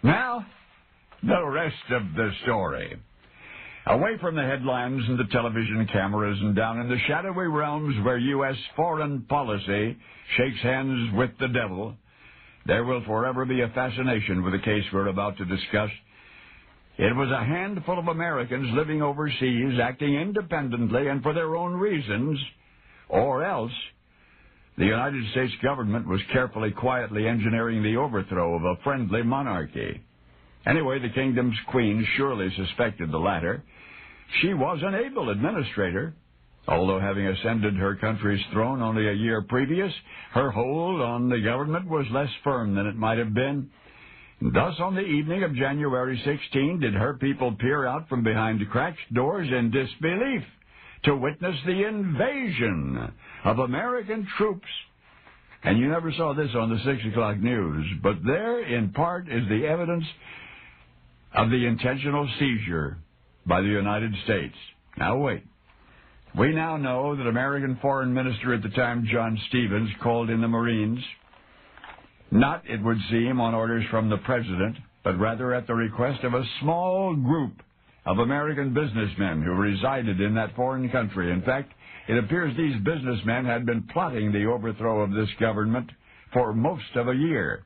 Now, the rest of the story. Away from the headlines and the television cameras and down in the shadowy realms where U.S. foreign policy shakes hands with the devil, there will forever be a fascination with the case we're about to discuss. It was a handful of Americans living overseas, acting independently and for their own reasons, or else the United States government was carefully, quietly engineering the overthrow of a friendly monarchy. Anyway, the kingdom's queen surely suspected the latter. She was an able administrator. Although having ascended her country's throne only a year previous, her hold on the government was less firm than it might have been. Thus, on the evening of January 16, did her people peer out from behind cracked doors in disbelief to witness the invasion of American troops. And you never saw this on the 6 o'clock news, but there, in part, is the evidence of the intentional seizure by the United States. Now, wait. We now know that American Foreign Minister at the time, John Stevens, called in the Marines, not, it would seem, on orders from the President, but rather at the request of a small group of American businessmen who resided in that foreign country. In fact, it appears these businessmen had been plotting the overthrow of this government for most of a year.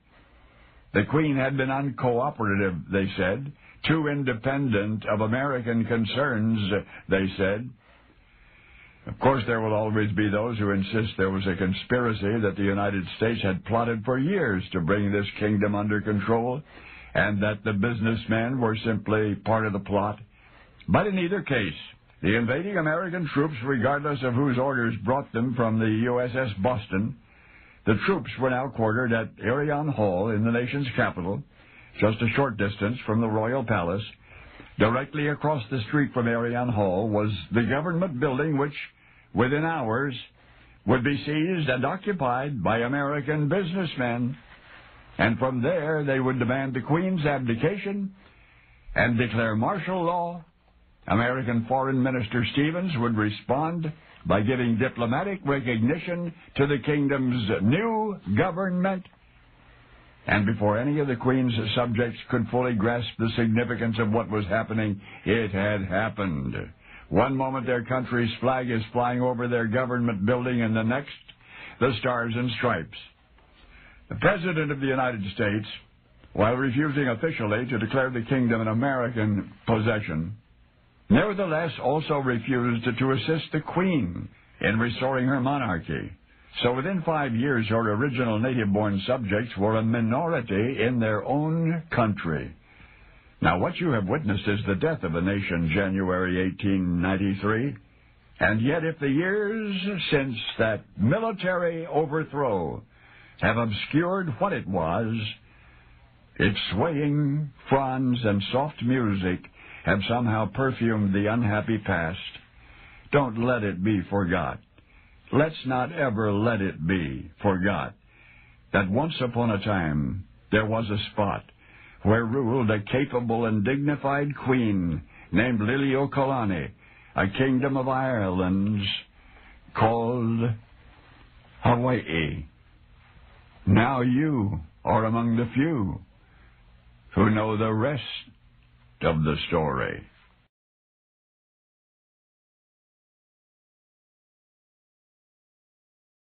The Queen had been uncooperative, they said, too independent of American concerns, they said. Of course, there will always be those who insist there was a conspiracy that the United States had plotted for years to bring this kingdom under control, and that the businessmen were simply part of the plot. But in either case, the invading American troops, regardless of whose orders brought them from the USS Boston, the troops were now quartered at Irion Hall in the nation's capital, just a short distance from the Royal Palace. Directly across the street from Irion Hall was the government building which, within hours, would be seized and occupied by American businessmen. And from there, they would demand the Queen's abdication and declare martial law. American Foreign Minister Stevens would respond by giving diplomatic recognition to the kingdom's new government. And before any of the Queen's subjects could fully grasp the significance of what was happening, it had happened. One moment their country's flag is flying over their government building, and the next, the Stars and Stripes. The President of the United States, while refusing officially to declare the kingdom an American possession, nevertheless also refused to assist the Queen in restoring her monarchy. So within 5 years, her original native-born subjects were a minority in their own country. Now, what you have witnessed is the death of a nation, January 1893. And yet, if the years since that military overthrow have obscured what it was, its swaying fronds and soft music have somehow perfumed the unhappy past. Don't let it be forgot. Let's not ever let it be forgot that once upon a time there was a spot where ruled a capable and dignified queen named Liliuokalani, a kingdom of Irelands called Hawaii. Now you are among the few who know the rest of the story.